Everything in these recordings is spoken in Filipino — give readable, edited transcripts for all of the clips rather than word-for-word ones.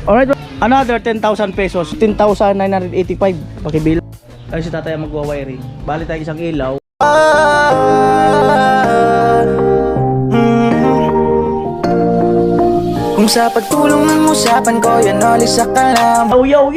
Alright, another 10,000 pesos. 10,985. Pakibilang. Ay si tatay ang magwa-wiring. Bali tayo isang ilaw. Kung sa pagtulong ng usapan ko, yan olis sa kalam. Yo!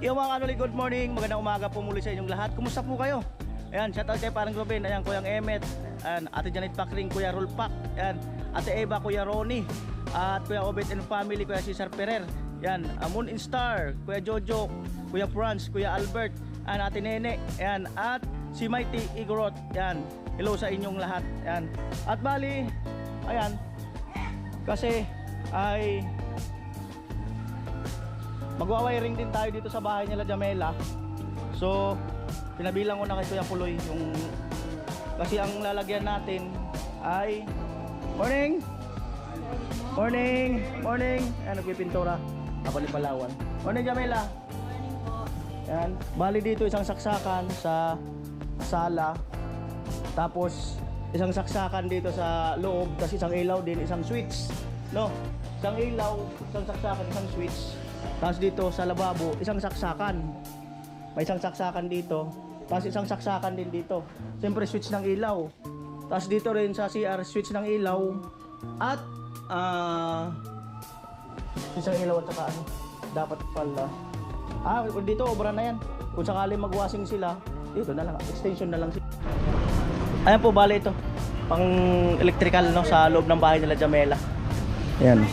Yo mga kanoli, good morning. Magandang umaga po muli sa inyong lahat. Kumusta po kayo? Ayan, shout out kay Parang Ruben. Ayan, Kuyang Emet. Ayan, Ate Janet Pakring, Kuya Rolpak. Ayan, Ate Eva, Kuya Ronnie. At Kuya Obet and Family, Kuya Cesar Ferrer. Ayan, Moon and Star, Kuya Jojo, Kuya Franz, Kuya Albert. Ayan, Ate Nene. Ayan, at si Mighty Igorot. Ayan, hello sa inyong lahat. Ayan, at bali, ayan, kasi ay magwa-wiring din tayo dito sa bahay nila Jamela. So pinabilang ko na kay Kuya Puloy yung, kasi ang lalagyan natin ay morning. Ayan, nagpipintura ako ni Palawan. Morning Jamela. Ayan, bali dito isang saksakan sa sala, tapos isang saksakan dito sa loob, tapos isang ilaw din, isang switch, no? Isang ilaw, isang saksakan, isang switch. Tapos dito sa lababo, isang saksakan. May isang saksakan dito, tapos isang saksakan din dito. Siyempre switch ng ilaw. Tapos dito rin sa CR, switch ng ilaw. At isang ilaw at saka ano, dapat pala dito obra na yan. Kung sakali magwashing sila, dito na lang, extension na lang sila. Ayan po, bali ito pang electrical, no, sa loob ng bahay nila Jamela. Ayan.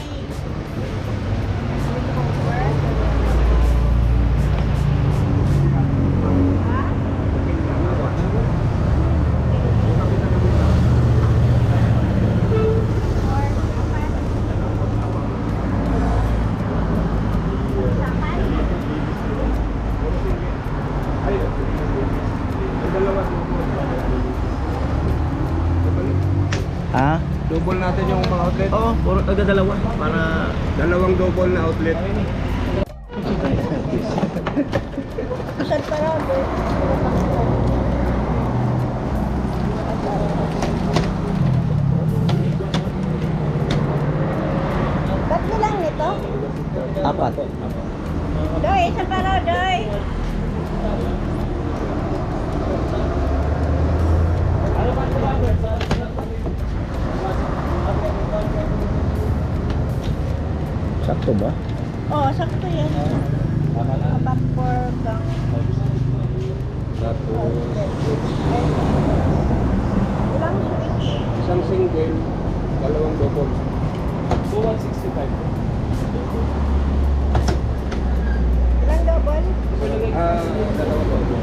Double natin yung mga outlet. Oo, puro taga-dalawa para Dalawang double na outlet. Saan pa raw? Tatlo lang nito? apat. Doy, saan pa raw, Doy? Sakto ba? Oo, sakto yan. About 4 gang. Ilang switch? Isang single, dalawang double. 2,165. Ilang double? Dalawang double.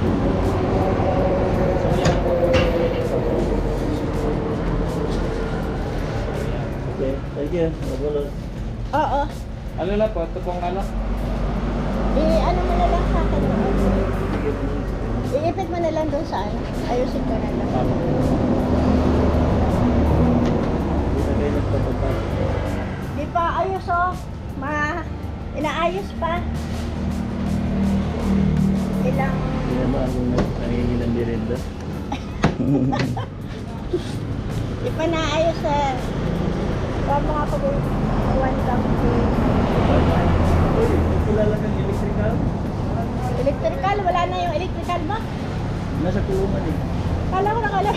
Okay, thank you. Oo. Ano na po? Ito pong ano? Ano mo na lang sa akin noon. Iipit mo na lang doon sa ano. Ayusin ko na lang. Di pa ayos oh. Inaayos pa. Ilang... Hindi naman ako nanginginan din rin doon. Di pa naayos eh. Huwag mga pag-1 lang. Kilala kang electrical? Electrical? Wala na yung electrical ba? Nasa kulungan eh. Kala ko nakala.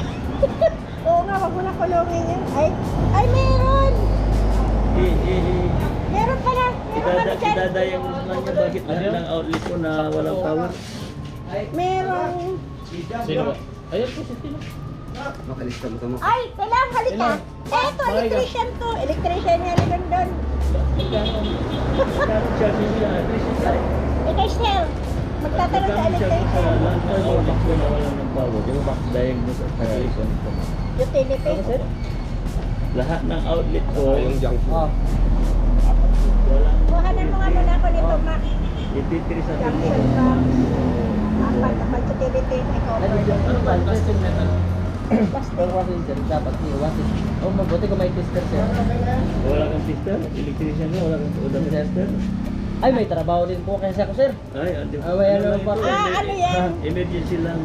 Oo nga, wag mo na kulungin yun. Ay meron! Meron pala. Meron kami dyan. Idadayang lang niya bakit lahat ng outlet ko na walang power. Meron. Sino ba? Ayun po si Tino. Makalista mo tamo. Ay, kailangan halika. Eto, electrician to. Electrician yan ni London. Kano charge nila? Kay Stel. Magtatanong sa electrician. Lahat ng outlet ko na walang ng power. Di ba ba? Dayang mo sa telephone ko. Utility. Lahat ng outlet ko. Yung junk food. Walang Kuhanan mo nga muna ako nito, Mac. ititiri sa Junction box. Apat utility. Ikaw. Ano ba? Plastic metal. Plastic. Dapat iwasin. Oh, mabuti kung may tester siya. Wala kang tester? Electrician ka? Wala kang udang tester? Ay, may trabaho din po kasi ako, sir. Ay, ante. May ano pa. Ano yan? Emergency lang.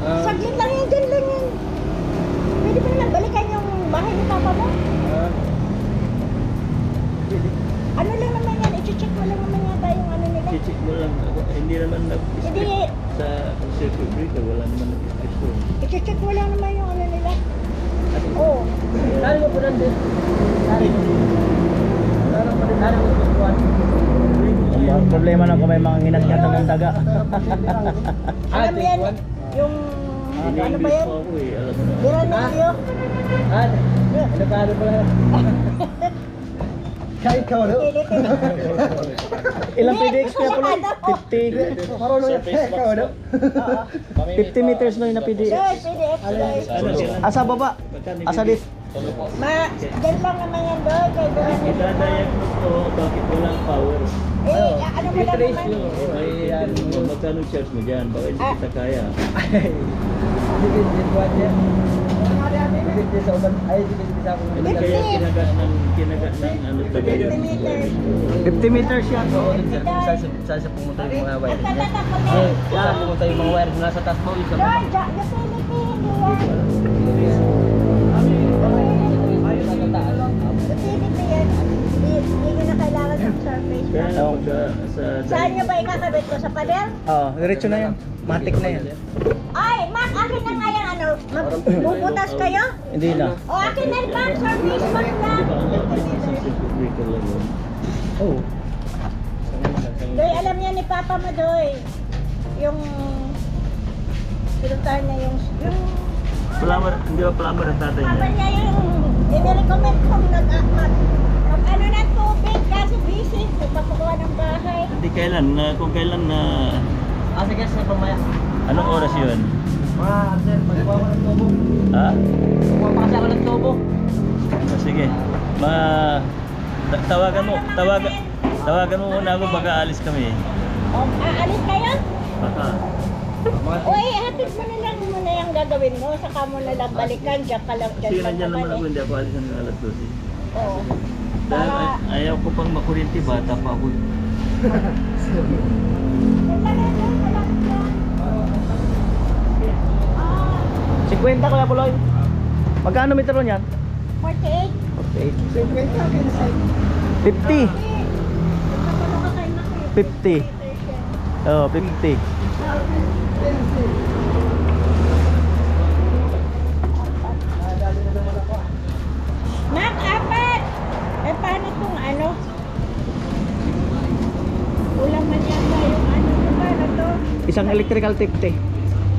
Saglit lang yan, dyan lang yan. Pwede mo na balikan yung bahay ni Papa mo. walang, hindi naman nag-skip Hindi. sa circuit breaker, wala naman nag-skip po. I-check mo lang naman yung ano nila. Oo. Saan mo po nandun? Saan mo tutuan? Ang problema lang kung may mga nginat-ngatan ng daga. Alam mo yan, yung ano ba yan? po ako eh, alam mo na. Biranilyo. Ano ka ano pala? Kaya ikaw ano? Ilang PDX kaya po? 50. Marunong na kaya ikaw ano? 50 meters no yung na PDX. Sir, PDX guys. Ano sila? Asa baba? Asa dit? Diyan lang naman yan doon, kay Biranilyo. Idadiagnose ko bakit walang power. Eh, ano mo lang Trace naman. nyo. May ano. Magkano charge mo dyan? Baka hindi kita kaya. Dipindi buwan yan. Dipindi sa uban. Ay, dipindi sa akong Hindi kaya kinagat ng ano tagay. 50 meters. 50 meters yan. Oo, saan sa pumunta yung mga wire niya? Nagtatak ko na. Eh, saan pumunta yung mga wire nasa taas mo? Yung sa baba. Georgia, yung Philippine yan. Sa taas. Yung Philippine yan. Hindi ko na kailangan ng surface. Kaya lang pagka sa Saan nyo ba ikakabit ko? Sa pader? Oo, diretso na yan. Matik na yan. Ay, Mac, akin na nga yung ano. Bubutas kayo? Hindi na. O, akin na Mac, surface Mac lang. Di ba ang lapis ng circuit breaker lang yun? Oo. Doy, alam niya ni Papa mo, Doy. Yung... Pinuntahan niya yung... Plumber, hindi ba plumber ang tatay Papa niya? niya yung... Inirecommend kong ano na tubig, kaso busy. Nagpapakuha ng bahay. Hindi kailan, kung kailan na... Sige, sa pamaya. Anong oras yun? Mga, sir, pagkuha ko ng tubo. Ha? Pagkuha pa kasi ako ng tubo. Sige. Tawagan mo muna ako, baka alis kami. O, aalis kayo? Baka. Uy, hatid mo na lang muna yung gagawin mo. Saka mo na lang balikan. Diyan ka lang. Kasi Diyan nandyan ka naman ako, naman eh. hindi ako alis ng alas 12. Oo. Dahil Para... ayaw ko pang makurinti, bata pa ako. Ah, 50 Kuya Puloy. Magkano metro niyan? 48. 50. 50. Oh, 50. Mak, apat! Eh, paano kung ano? Ulang man yata yung ano. Paano to? Isang electrical tape te.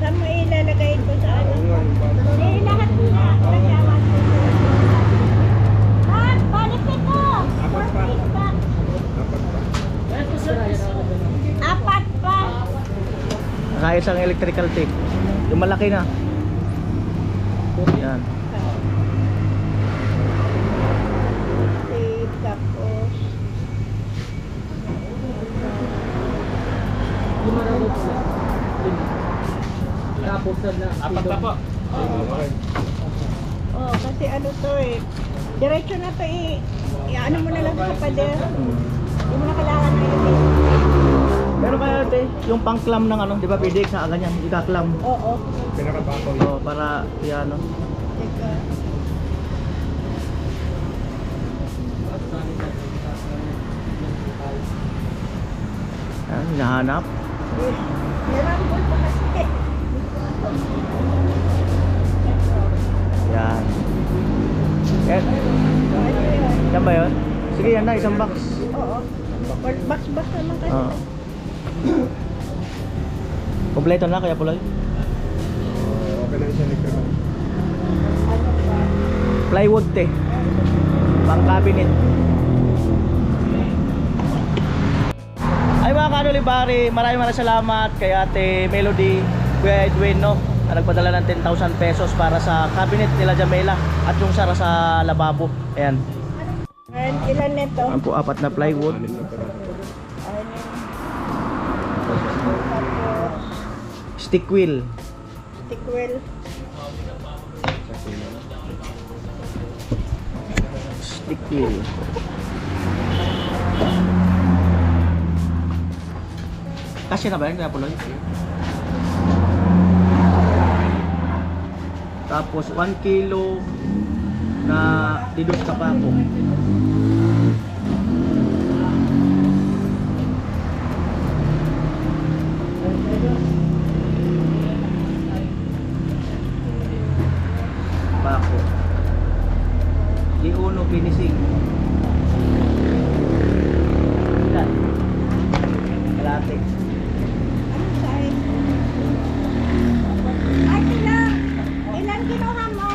Saan mo ilalagay ito sa ano? Eh, lahat mo na. Kasyawan ko. Mak, balik ito! 4 back. Apat pa. Saka isang electrical tape. Yung malaki na. Yan. Tape, tapos... Tapos na. Apat na po. Oh, kasi ano to eh. Diretso na to eh. Ano mo na lang sa pader. Hindi mo na kailangan na yun eh. Pero kaya te, yung pang-clam ng ano, di ba PDX na ganyan, ika-clam. Oo. Oh, para ano. Teka. Yan, hinahanap. Narambol pa kasi. Yan. Yan. Ano yun? Yan ba yun? Sige, yan na, isang box. Oo. Box naman kasi. Oo. Kompleto na, Kuya Puloy. Okay lang siya nagkaroon. Ano pa? Plywood te. Pang cabinet. Ay mga kanolibari, maraming salamat kay Ate Melody, Kuya Edwin no, na nagpadala ng 10,000 pesos para sa cabinet nila Jamela at yung sara sa lababo. Ayan. Ilan nito? Ang po apat na plywood. Ano? Tapos, Stick wheel. stick wheel. Stick wheel. Kasi na ba yun, Kuya Puloy? Tapos 1 kilo na didos kapako. finishing. Ilan? Kalate. Ano size? Ay, ilan kinuha mo?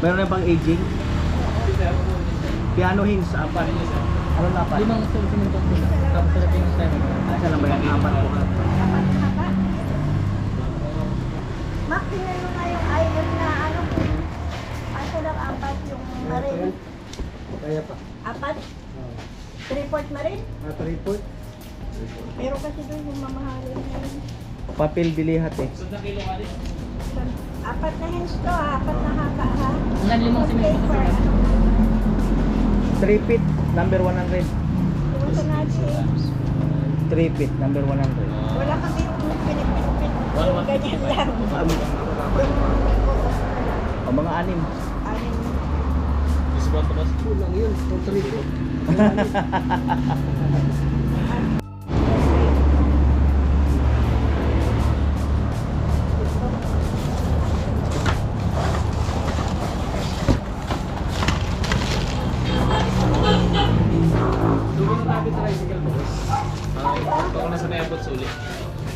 Meron na pang aging? Piano hinge, apat. Ano na apat? Limang simento sila. Tapos sila pinag-time. Isa lang ba yan? Apat po. Haba. Mak, tingnan mo nga yung iron na ano. Kaso lang apat yung marin. Kaya pa. Apat? 3/4 marin? 3-4. Pero kasi doon yung mamahalin na yun. Papel bilihat eh. Apat na hinge to ha, apat na haba ha. Ilan limang simento Paper, sila? ano? 3 feet, number 100. Yung sa natin, 3 feet, number 100. wala kami yung pinipinipin. Ganyan lang. O mga anim. Anin. Kulang yun. 3-4.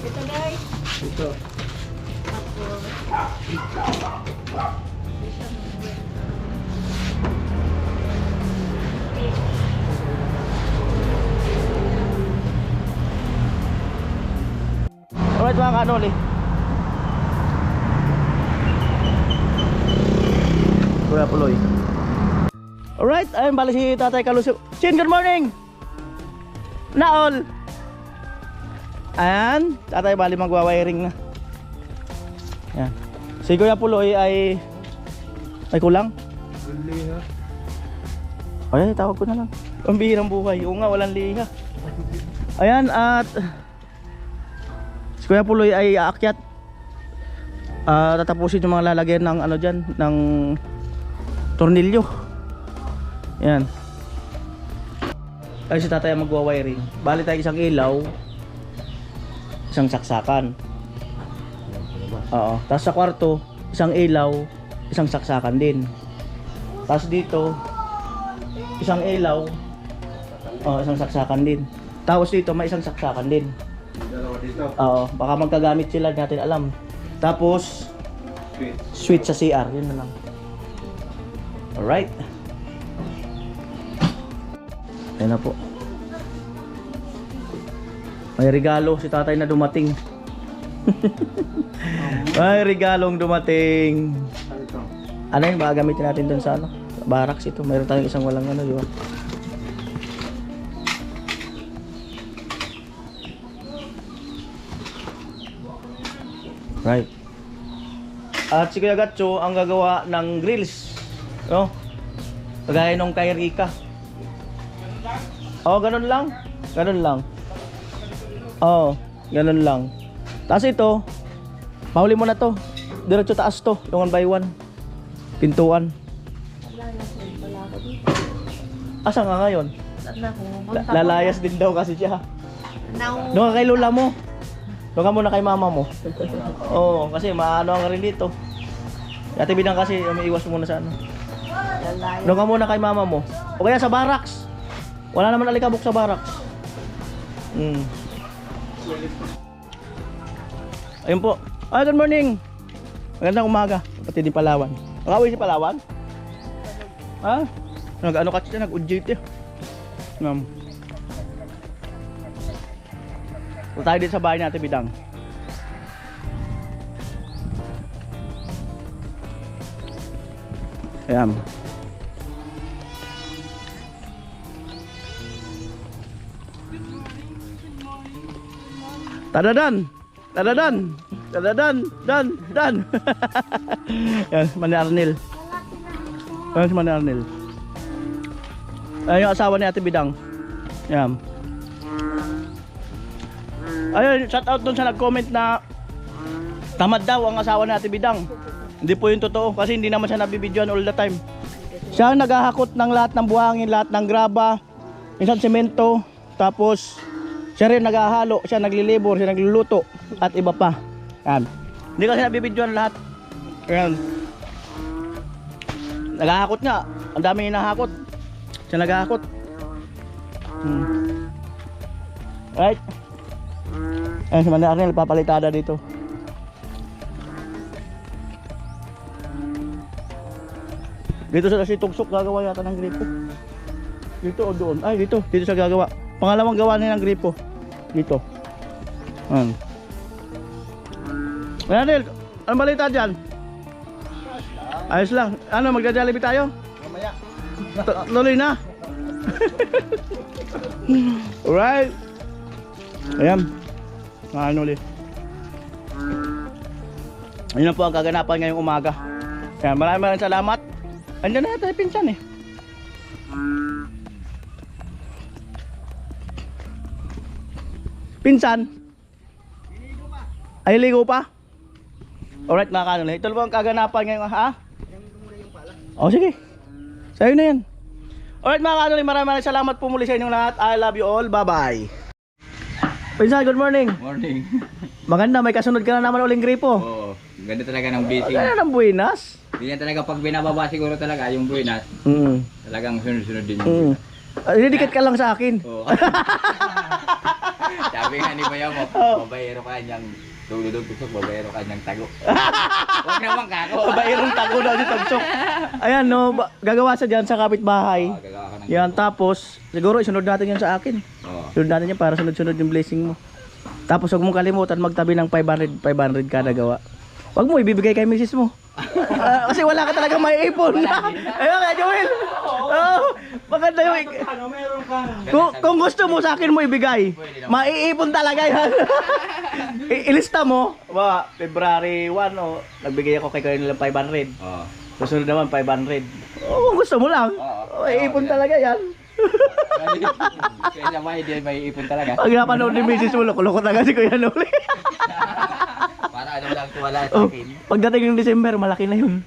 Ito guys. Ito. Alright mga kanoli. Kuya Puloy. Alright, ayun bali si Tatay Kalusyo. Chin, good morning! Naol! Ayan, Tatay bali magwa-wiring na. Yan. Si Kuya Puloy ay kulang. Liha. Ay, tawag ko na lang. Ang bihirang buhay. Oo nga, walang liha. Ayan, at si Kuya Puloy ay aakyat. Tatapusin yung mga lalagyan ng ano dyan, ng tornilyo. Ayan. Ay, si Tatay ang magwa-wiring. Bali tayo isang ilaw, isang saksakan. Oo. Tapos sa kwarto, isang ilaw, isang saksakan din. Tapos dito, isang ilaw, isang saksakan din. Tapos dito, may isang saksakan din. Dalawa dito. Oo. Baka magkagamit sila, di natin alam. Tapos, switch sa CR. Yun na lang. Alright. Ayan na po. May regalo si Tatay na dumating. May regalong dumating. Ano ito? Ano yun? Baka gamitin natin dun sa ano? Sa barracks ito. Mayroon tayong isang walang ano, di ba? Right. At si Kuya Gatcho ang gagawa ng grills. No? Kagaya nung kay Rika. Oh, ganun lang. Ganun lang. Oh, ganun lang. Tapos ito, mahuli mo na to. Diretso taas to, yung 1 by 1. Pintuan. Asa nga ngayon? Lalayas din daw kasi siya. Doon ka kay lola mo. Doon ka muna kay mama mo. Oo, kasi maano ang rin dito. Ate Bidang kasi umiiwas muna sa ano. Doon ka muna kay mama mo. O kaya sa barracks. Wala naman alikabok sa barracks. Ayun po. Ay, good morning. Magandang umaga. Pati di Palawan. Nakauwi si Palawan? Ha? Nag-ano ka siya? Nag-UJT. Tayo dito sa bahay natin, Bidang. Ayan. Tadadan! Tadadan! Tadadan! Dan! Dan! Yan, Manny Arnel. Yan si Manny Arnel. Ayan yung asawa ni Ate Bidang. Yan. Ayun, shout out dun sa nag-comment na tamad daw ang asawa ni Ate Bidang. Hindi po yung totoo kasi hindi naman siya nabibidyoan all the time. Siya ang naghahakot ng lahat ng buhangin, lahat ng graba, minsan semento, tapos siya rin naghahalo, siya naglilibor, siya nagluluto, at iba pa. Yan. Hindi kasi nabibidyoan lahat. Yan. Naghahakot nga. Ang dami hinahakot. Siya naghahakot. Right. Ayan si Manang Arnel, papalitada dito. Dito sa si Tugsok gagawa yata ng gripo. Dito o doon? Ay, dito. Dito siya gagawa. Pangalawang gawa niya ng gripo. Dito. Manel, anong balita dyan? Ayos lang. Ano, magja-Jollibee tayo? Mamaya. Tuloy na. Alright. Ayan. Ano ulit. Ayun na po ang kaganapan ngayong umaga. Ayan, maraming salamat. Andiyan na yata yung pinsan eh. Pinsan? Ay, ligo pa? Alright mga kanol. Ito po ang kaganapan ngayon, ha? O sige. Sa'yo na yan. Alright mga kanol, maraming salamat po muli sa inyong lahat. I love you all. Bye bye. Pinsan, good morning. Morning. Maganda, may kasunod ka na naman uling gripo. Oo, ganda talaga ng busy. Ano ng buenas? Ganyan talaga pag binababa siguro talaga yung buwinas, talagang sunod-sunod din yung Didikit ka lang sa akin. Oo. Sabi nga ni Bayaw mo, babayero ka niyang dududog tusok, babayero ka niyang tago. Huwag naman kako. Babayerong tago daw si Tugsok. Ayan no, gagawa siya dyan sa kapitbahay. Gagawa ka ng Yan, tapos siguro isunod natin yan sa akin. Oo. Sunod natin yan para sunod-sunod yung blessing mo. Tapos huwag mong kalimutan magtabi ng 500 kada gawa. Huwag mo ibibigay kay misis mo. Kasi wala ka talaga may ipon. Ayun kaya Joel. Maganda yung kung gusto mo sa akin mo ibigay, maiipon talaga yan. Ilista mo, February 1 nagbigay ako kay kayo nilang 500. Oo. Susunod naman 500. Kung gusto mo lang, maiipon talaga yan. Kaya may ipon talaga. Pag napanood ni Mrs. mo, loko-loko talaga si Kuya Noli. Para ano lang tuwala sa akin. Pagdating ng December, malaki na yun.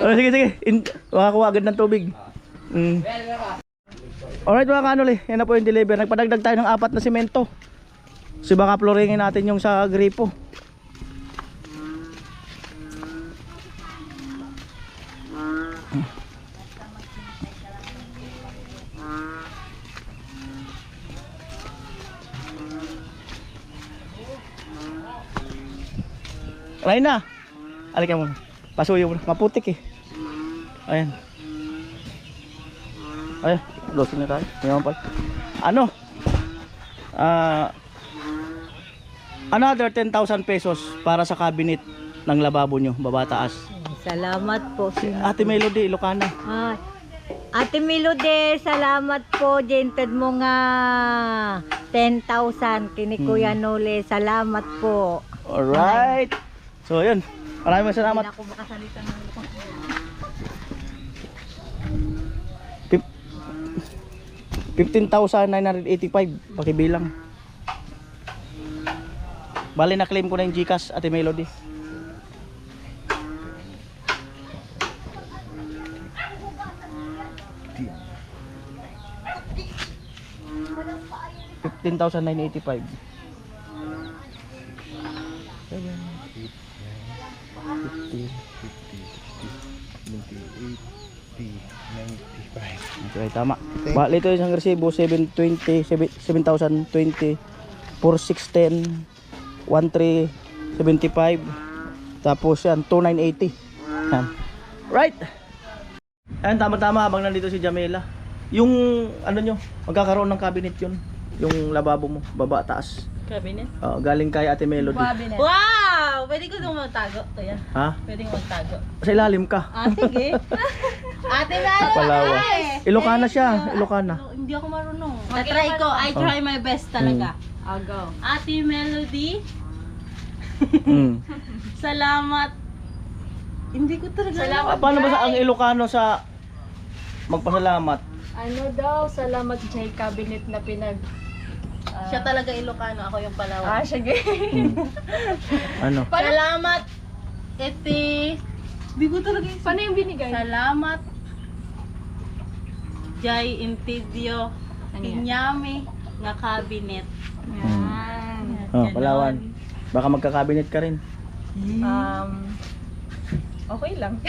Sige. Makakuha agad ng tubig. Alright mga kanoli, yan na po yung deliver. Nagpadagdag tayo ng 4 na simento. So baka floringin natin yung sa gripo. Alay na. Alika mo. Pasuyo mo. Maputik eh. Ayan. Ayan. Losing na tayo. Ngayon pala. Ano? Another 10,000 pesos para sa cabinet ng lababo nyo. Baba taas. Salamat po. Ate Melody, Ilocana. Ate Melody, salamat po. Jented mo nga 10,000 kini Kuya Noli. Salamat po. Alright. So yun. Maraming salamat. Hindi na ako makasalita ng 15,985 pakibilang. Bali na claim ko na yung GCash, Ate Melody. $15,985. Okay, tama. Bali ito isang resibo 7,020, 4,610, 1,375. Tapos yan 2,980. Yan. Right. Ayan, tama-tama habang nandito si Jamela. Yung ano nyo, magkakaroon ng cabinet yun. Yung lababo mo, baba taas. Cabinet? Galing kay Ate Melody. Cabinet. Wow! Pwede ko itong magtago, kuya. Ha? Pwede ko magtago. Sa ilalim ka. Sige. Ate Melody! Palawan. Ilocana siya, Ilocana. Hindi ako marunong. Try ko. I try my best talaga. I'll go. Ate Melody, salamat. Hindi ko talaga. Salamat. Paano ba ang Ilocano sa magpasalamat? Ano daw, salamat sa cabinet na pinag... Siya talaga Ilocano, ako yung Palawan. sige. Ano? Salamat, Ete. Hindi ko talaga. Paano yung binigay? Salamat, Jai Intidio Pinyami nga cabinet. Yan. Oh, Palawan. Baka magkakabinet ka rin. Okay lang.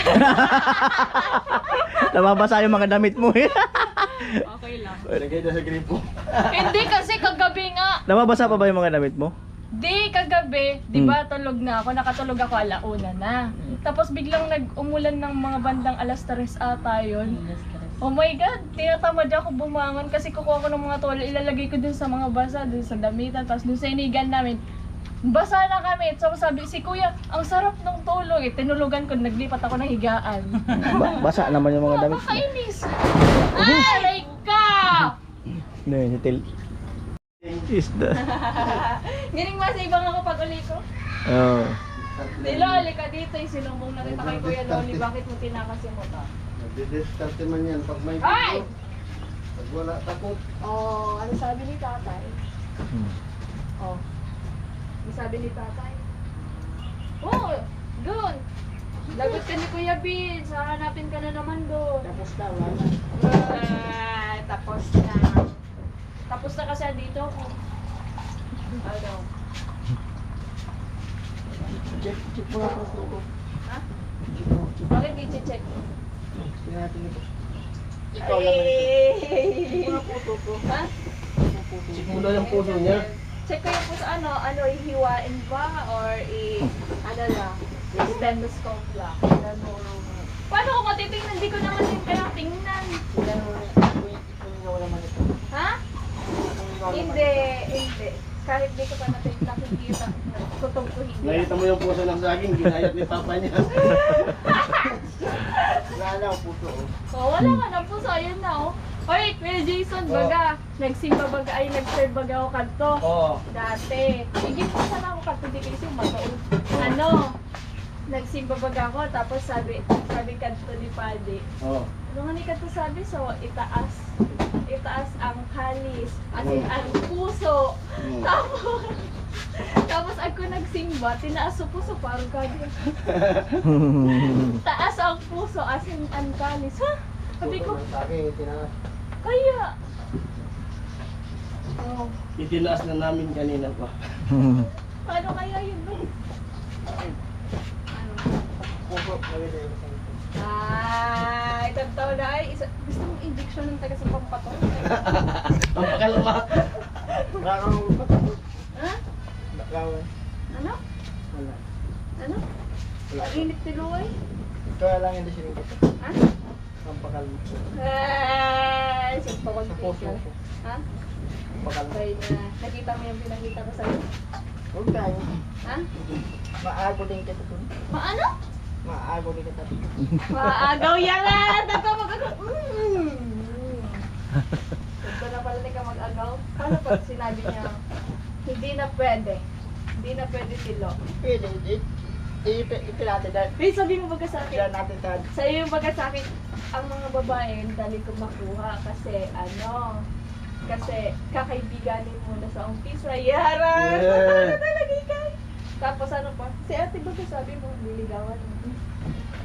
Nababasa yung mga damit mo eh. Okay lang. Pwede kayo sa gripo. Hindi kasi kagabi nga. Nababasa pa ba yung mga damit mo? Di kagabi, di ba tulog na ako, nakatulog ako alauna na. Tapos biglang nag-umulan ng mga bandang alas 3 ata yun. Oh my God, tinatamad ako bumangon kasi kukuha ko ng mga towel, ilalagay ko dun sa mga basa, dun sa damitan, tapos dun sa inigan namin. Basa na kami. So sabi si kuya, ang sarap ng tulog eh. Tinulugan ko, naglipat ako ng higaan. Basa naman yung mga damit mo. Nakakainis. Ay, ka! No, si Til. Isda. Gining mas ibang ako pag uli ko. Oh. Si Loli ka dito, sinumbong na kita kay Kuya Loli, bakit mo tinakas yung mata? Nagdi-discarte man yan pag may Ay! video. Pag wala takot. Oh, ano sabi ni tatay? Hmm. Oh. Ano sabi ni tatay? Oh, doon. Lagot ka ni Kuya Bin, hahanapin ka na naman doon. Tapos na, wala. Tapos na. Tapos na kasi dito ako. Ano? Check mo nga po. Ha? Bakit i-check? Tingnan natin ito. Ay! Mga puto ko. Ha? Check mo na yung puso niya. Check ko yung puso, ano, ihiwain ba? Or ano lang, stethoscope lang. Paano ko matitingnan? Hindi ko naman din kaya tingnan. Ha? Hindi. Kahit di ko pa nakikita, kutog ko hindi. Nakita mo yung puso ng saging, ginayat ni Papa niya. Wala na ang puso. Oh, wala ka na puso, ayun na oh. Oy, Kuya Jason, baga, nagsimba baga, ay nag-serve baga ako kanto. Oo. Dati. Sige po sana ako kanto, di kasi mataon. Ano? Nagsimba baga ako, tapos sabi kanto ni Padi. Oh. Ano nga ni kanto sabi? So, itaas ang kalis, as in, ang puso. Tapos ako nagsimba, tinaas ang puso, parang kagi. Taas ang puso, as in, ang kalis. Ha? Sabi ko, Saging, itinaas. kaya. Oh, Itinaas na namin kanina pa. paano kaya yun? No? Puso, nakita yung saging. Ay, tagtaw na ay. Gusto mong injection ng taga sa pampato? Ang pakalama. Rakang Ha? Nakawan. Ano? Wala. Ano? Ang init tiluay? Kaya lang hindi sinigit. Ha? Ang pakalama. Ay, simpa ko Sa puso ko. Ha? Ang pakalama. Bay na. Nakita mo yung pinakita ko sa'yo? Huwag tayo. Ha? Maago din kita dun. Maano? Maago din kita dun. Maagaw yan nga! Tagka mag-agaw! Gusto na pala ka mag-agaw. Paano pag sinabi niya, hindi na pwede. Hindi na pwede silo. Pwede, ipilate dahil. May sabi mo baga sa Kaya akin, natin sa sa'yo yung baga sa akin, ang mga babae, dali ko makuha kasi kasi kakaibiganin muna sa umpisa. Yara! Yeah. Ano talaga ikay? Tapos ano pa? Si ate baga sabi mo, niligawan mo.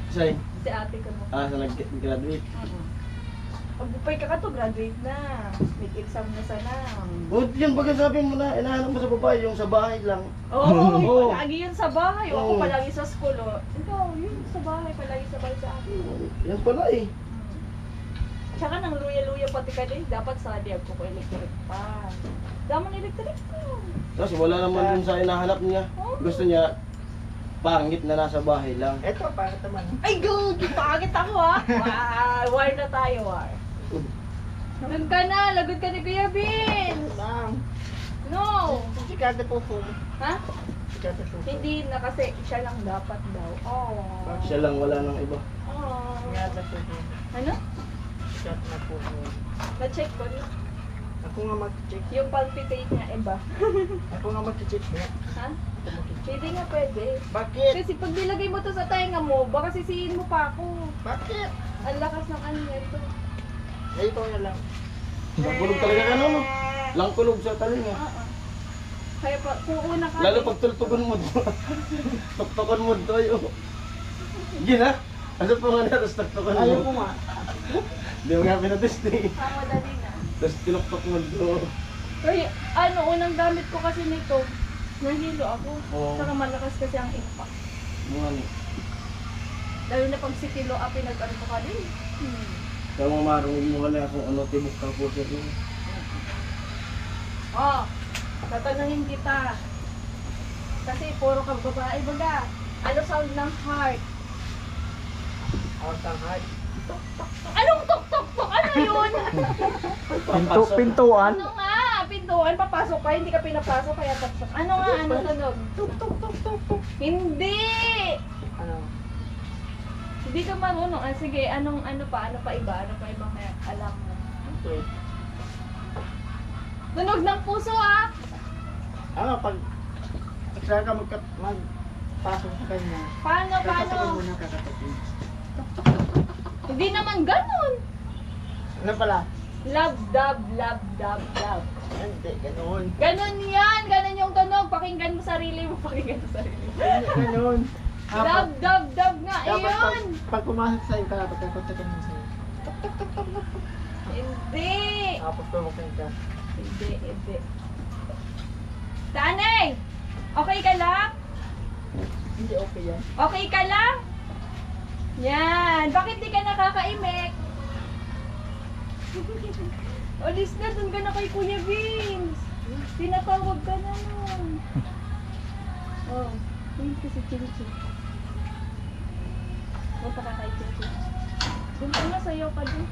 Say, Si ate ko mo. sa nag-graduate. Pagpupay ka to, graduate na. Mid-exam na sana. O, yun baga sabi mo na, inahanap mo sa babae, yung sa bahay lang. Oo, Oo. palagi yun sa bahay. O ako Oo. palagi sa school. O. Ikaw, yun sa bahay, palagi sa bahay sa akin. Yan pala eh. Tsaka nang luya-luya pati ka din, dapat sa diag ko electric pa. Daman electric pa. Tapos wala naman dun sa hinahanap niya. Gusto niya, pangit na nasa bahay lang. Ito, pangit naman. Ay, good! Pangit ako ha! War na tayo, war. Doon ka na, lagot ka ni Kuya Bin! Lang. No! Sikate po po. Ha? Sikate po po. Hindi na kasi siya lang dapat daw. Oh. Siya lang, wala nang iba. Oh. Sikate po po. Ano? Sikate na po po. Na-check ko na. Ako nga mag-check. Yung palpitate niya, iba. Ako nga mag-check niya. Ha? Hindi nga pwede. Bakit? Kasi pag nilagay mo to sa tenga mo, baka sisihin mo pa ako. Bakit? Ang lakas ng ano nito. Ito na lang. Langkulog talaga ka no? Langkulog sa talinga. Oo. Kaya pa, kung una ka. Lalo pag tultugon mo to. Tuktukan mo to yun. Gina? Ano po nga na, tapos tuktukan mo. Ayaw ko nga. Hindi mo nga pinatest eh. Madali na. Tapos tinuktok mo doon. Kaya, unang gamit ko kasi nito, nahilo ako. Oo. Saka malakas kasi ang impact. Mga ano. Lalo na pag si Tilo pinag-ano ko ka din. Kaya mga marunong mo wala kung ano tibok ka po sir. Oh, tatanungin kita. Kasi puro ka babae baga. Ano sound ng heart? Out ang heart. Anong tok-tok-tok? Ano yun? Pintuan. Ano nga? Pintuan, papasok ka, hindi ka pinapasok, kaya tok-tok. Ano nga? Ano tunog? Tok-tok-tok-tok. Hindi! Ano? Hindi ka marunong. Ah, sige, anong ano pa iba? Ano pa ibang alam mo? Okay. Tunog ng puso ah! Ano, pag saan ka magpasok sa kanya, Paano? kakatakin mo na kakatakin. Hindi naman ganun! Ano pala? Love, dub, love, dub, love. Hindi, ganoon. Ganun yan! Ganun yung tunog. Pakinggan mo sarili mo. Pakinggan mo sarili mo. Hindi, ganoon. Dub, dub, dub nga. Dapat Iyon! pag pumasok sa'yo ka, pagkakontakin mo sa'yo. Hindi! Tapos pumakin ka. Hindi. Tanay! Okay ka lang? Hindi okay yan. Okay ka lang? Yan! Bakit di ka nakakaimik? Alis na, dun ka na kay Kuya Vince. Tinatawag ka na nun. Oh, yun kasi Chinchi. Punta ka kay Chinchi. Dun ka na, sayaw ka dun.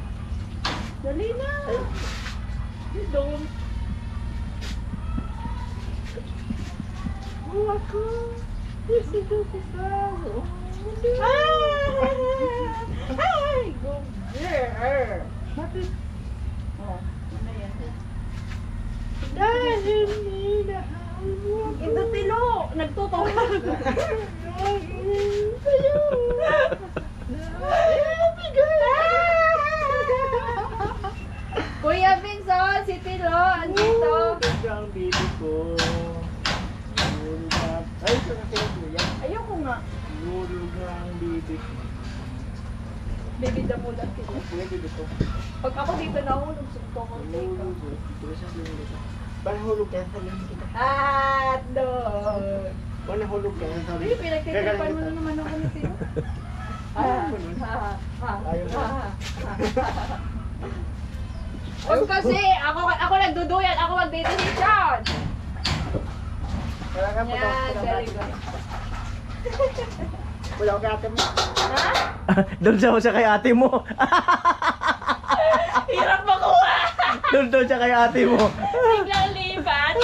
Dali na! Doon. Ako! Yes, ito si Saro. Ay! Go there! Bakit? Oh, ano yan? Dahil minahal mo ako. Ito tilo! Nagtutulog! Sa'yo! Kuya Vincent, si Tilo, andito. Ganda ang baby ko. Nulog na. Ay, ito na sila kuya. Ayoko nga. Nulog na ang baby ko. Baby damulat ko. Kuya, baby ko. Pag ako dito nahulog, sunto ko. Nulog ko. Ito sa baby ko. Parang hulog ka, sabihin kita. At doon. Parang hulog ka, Uy, sabihin. pinagtitipan mo na naman ako ni Tilo. Ayaw mo. Huwag kasi, ako nagduduyan, ako magdidesisyon. Wala ka po. Yan, very good. Wala ka ate mo. Ha? Doon siya kay ate mo. Hirap makuha! Doon siya kay ate mo. Biglang libat.